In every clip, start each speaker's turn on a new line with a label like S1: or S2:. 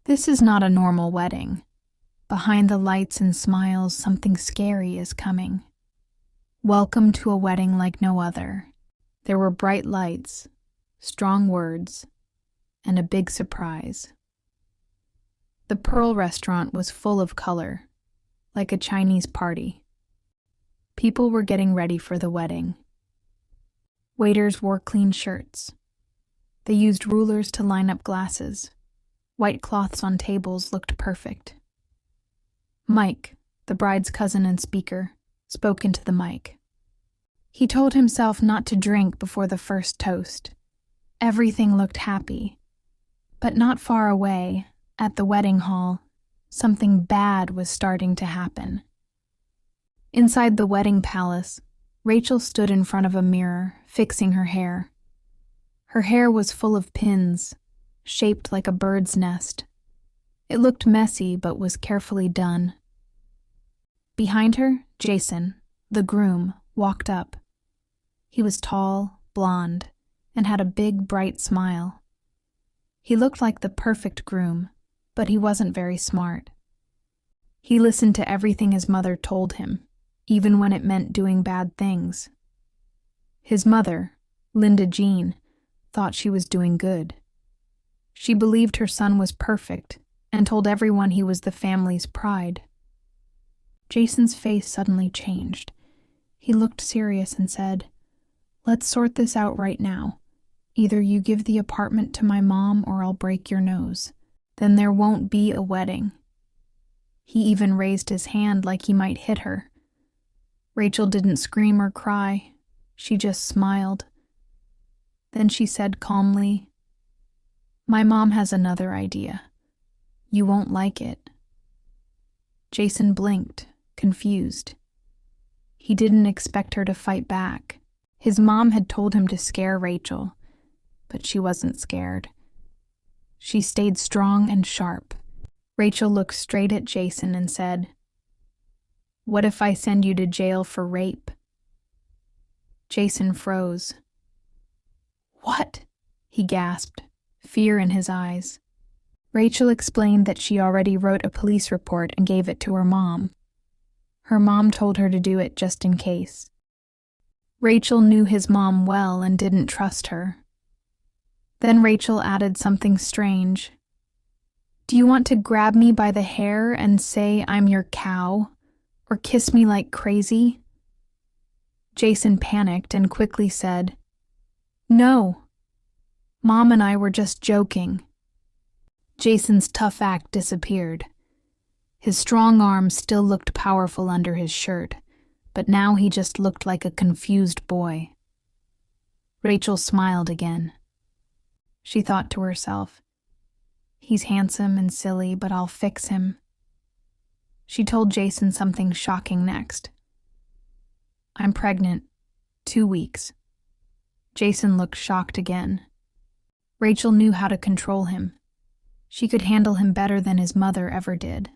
S1: This is not a normal wedding. Behind the lights and smiles, something scary is coming. Welcome to a wedding like no other. There were bright lights, strong words, and a big surprise. The Pearl restaurant was full of color, like a Chinese party. People were getting ready for the wedding. Waiters wore clean shirts. They used rulers to line up glasses. White cloths on tables looked perfect. Mike, the bride's cousin and speaker, spoke into the mic. He told himself not to drink before the first toast. Everything looked happy. But not far away, at the wedding hall, something bad was starting to happen. Inside the wedding palace, Rachel stood in front of a mirror, fixing her hair. Her hair was full of pins, shaped like a bird's nest. It looked messy, but was carefully done. Behind her, Jason, the groom, walked up. He was tall, blonde, and had a big, bright smile. He looked like the perfect groom, but he wasn't very smart. He listened to everything his mother told him, even when it meant doing bad things. His mother, Linda Jean, thought she was doing good. She believed her son was perfect and told everyone he was the family's pride. Jason's face suddenly changed. He looked serious and said, "Let's sort this out right now. Either you give the apartment to my mom or I'll break your nose. Then there won't be a wedding." He even raised his hand like he might hit her. Rachel didn't scream or cry. She just smiled. Then she said calmly, "My mom has another idea. You won't like it." Jason blinked, confused. He didn't expect her to fight back. His mom had told him to scare Rachel, but she wasn't scared. She stayed strong and sharp. Rachel looked straight at Jason and said, "What if I send you to jail for rape?" Jason froze. "What?" he gasped, fear in his eyes. Rachel explained that she already wrote a police report and gave it to her mom. Her mom told her to do it just in case. Rachel knew his mom well and didn't trust her. Then Rachel added something strange. "Do you want to grab me by the hair and say I'm your cow? Or kiss me like crazy?" Jason panicked and quickly said, "No. Mom and I were just joking." Jason's tough act disappeared. His strong arms still looked powerful under his shirt, but now he just looked like a confused boy. Rachel smiled again. She thought to herself, "He's handsome and silly, but I'll fix him." She told Jason something shocking next. "I'm pregnant. 2 weeks." Jason looked shocked again. Rachel knew how to control him. She could handle him better than his mother ever did.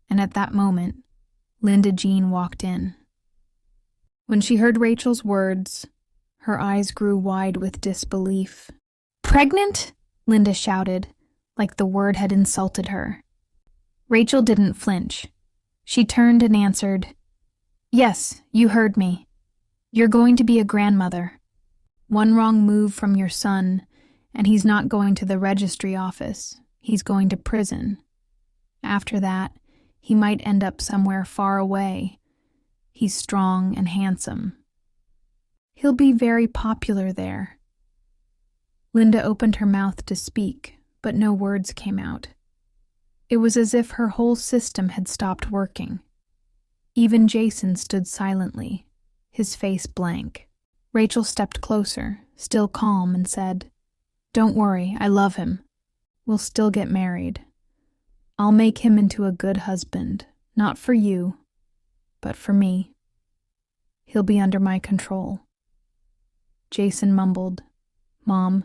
S1: And at that moment, Linda Jean walked in. When she heard Rachel's words, her eyes grew wide with disbelief. "Pregnant?" Linda shouted, like the word had insulted her. Rachel didn't flinch. She turned and answered, "Yes, you heard me. You're going to be a grandmother. One wrong move from your son, and he's not going to the registry office. He's going to prison. After that, he might end up somewhere far away. He's strong and handsome. He'll be very popular there." Linda opened her mouth to speak, but no words came out. It was as if her whole system had stopped working. Even Jason stood silently, his face blank. Rachel stepped closer, still calm, and said, "Don't worry, I love him. We'll still get married. I'll make him into a good husband, not for you, but for me. He'll be under my control." Jason mumbled, "Mom,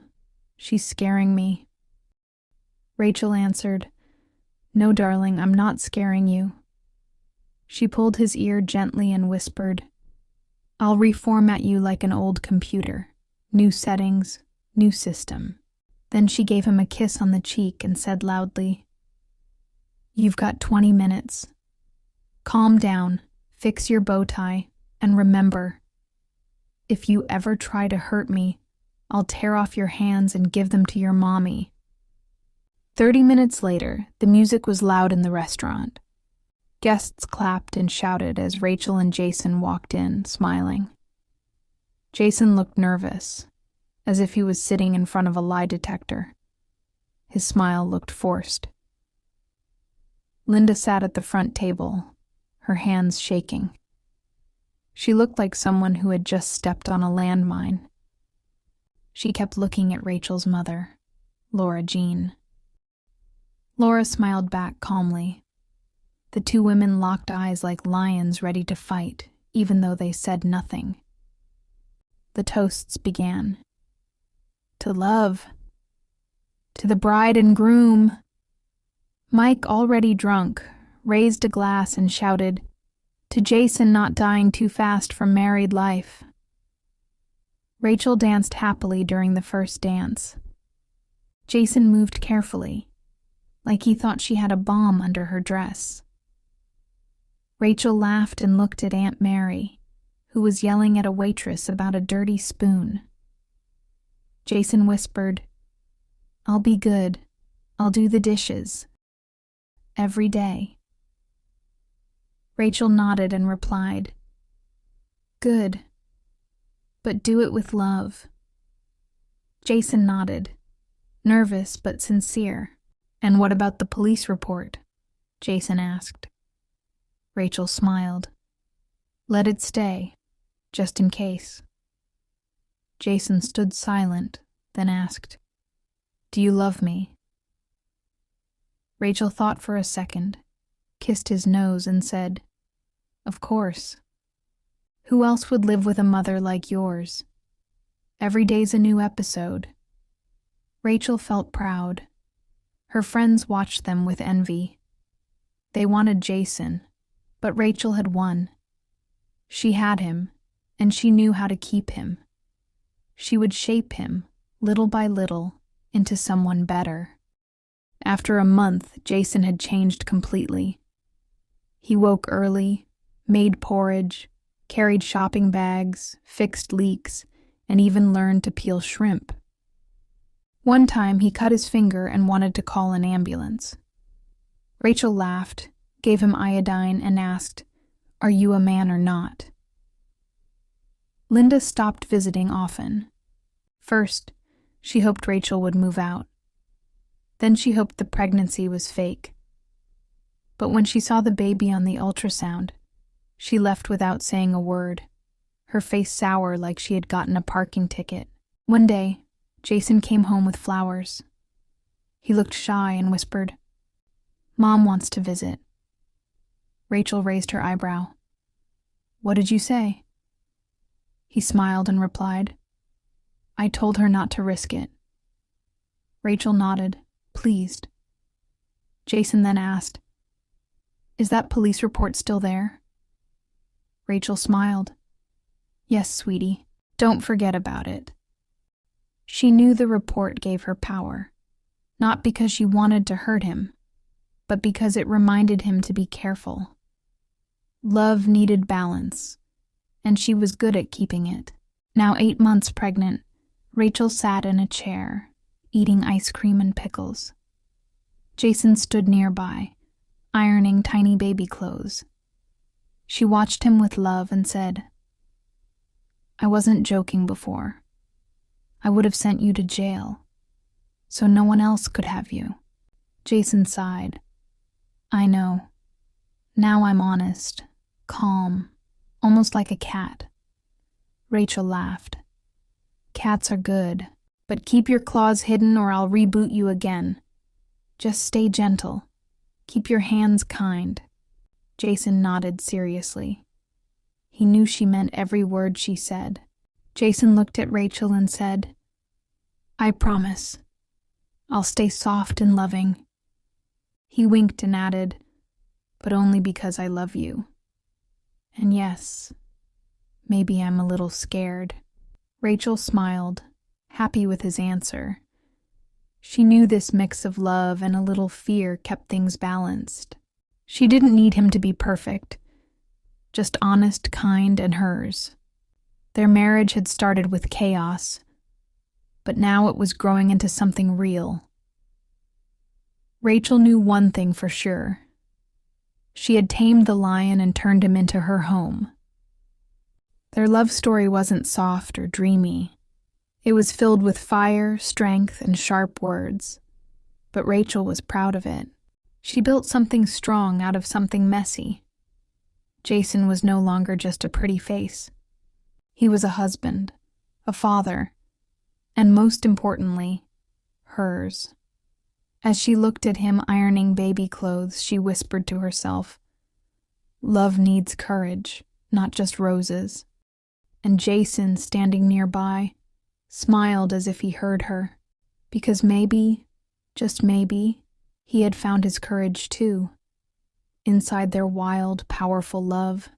S1: she's scaring me." Rachel answered, "No, darling, I'm not scaring you." She pulled his ear gently and whispered, "I'll reformat you like an old computer. New settings, new system." Then she gave him a kiss on the cheek and said loudly, You've got 20 minutes. Calm down, fix your bow tie, and remember, if you ever try to hurt me, I'll tear off your hands and give them to your mommy." 30 minutes later, the music was loud in the restaurant. Guests clapped and shouted as Rachel and Jason walked in, smiling. Jason looked nervous, as if he was sitting in front of a lie detector. His smile looked forced. Linda sat at the front table, her hands shaking. She looked like someone who had just stepped on a landmine. She kept looking at Rachel's mother, Laura Jean. Laura smiled back calmly. The two women locked eyes like lions ready to fight, even though they said nothing. The toasts began. To love. To the bride and groom. Mike, already drunk, raised a glass and shouted, "To Jason not dying too fast from married life." Rachel danced happily during the first dance. Jason moved carefully, like he thought she had a bomb under her dress. Rachel laughed and looked at Aunt Mary, who was yelling at a waitress about a dirty spoon. Jason whispered, "I'll be good. I'll do the dishes. Every day." Rachel nodded and replied, "Good, but do it with love." Jason nodded, nervous but sincere. "And what about the police report?" Jason asked. Rachel smiled. "Let it stay, just in case." Jason stood silent, then asked, "Do you love me?" Rachel thought for a second, kissed his nose and said, "Of course. Who else would live with a mother like yours? Every day's a new episode." Rachel felt proud. Her friends watched them with envy. They wanted Jason, but Rachel had won. She had him, and she knew how to keep him. She would shape him, little by little, into someone better. After a month, Jason had changed completely. He woke early, made porridge, carried shopping bags, fixed leaks, and even learned to peel shrimp. One time, he cut his finger and wanted to call an ambulance. Rachel laughed, gave him iodine, and asked, "Are you a man or not?" Linda stopped visiting often. First, she hoped Rachel would move out. Then she hoped the pregnancy was fake. But when she saw the baby on the ultrasound, she left without saying a word, her face sour like she had gotten a parking ticket. One day, Jason came home with flowers. He looked shy and whispered, "Mom wants to visit." Rachel raised her eyebrow. "What did you say?" He smiled and replied, "I told her not to risk it." Rachel nodded, pleased. Jason then asked, "Is that police report still there?" Rachel smiled. "Yes, sweetie, don't forget about it." She knew the report gave her power, not because she wanted to hurt him, but because it reminded him to be careful. Love needed balance, and she was good at keeping it. Now 8 months pregnant, Rachel sat in a chair, eating ice cream and pickles. Jason stood nearby, ironing tiny baby clothes. She watched him with love and said, "I wasn't joking before. I would have sent you to jail, so no one else could have you." Jason sighed. "I know. Now I'm honest, calm, almost like a cat." Rachel laughed. "Cats are good, but keep your claws hidden or I'll reboot you again. Just stay gentle. Keep your hands kind." Jason nodded seriously. He knew she meant every word she said. Jason looked at Rachel and said, "I promise. I'll stay soft and loving." He winked and added, "But only because I love you. And yes, maybe I'm a little scared." Rachel smiled, happy with his answer. She knew this mix of love and a little fear kept things balanced. She didn't need him to be perfect, just honest, kind, and hers. Their marriage had started with chaos, but now it was growing into something real. Rachel knew one thing for sure. She had tamed the lion and turned him into her home. Their love story wasn't soft or dreamy. It was filled with fire, strength, and sharp words. But Rachel was proud of it. She built something strong out of something messy. Jason was no longer just a pretty face. He was a husband, a father, and most importantly, hers. As she looked at him ironing baby clothes, she whispered to herself, "Love needs courage, not just roses." And Jason, standing nearby, smiled as if he heard her, because maybe, just maybe, he had found his courage too, inside their wild, powerful love.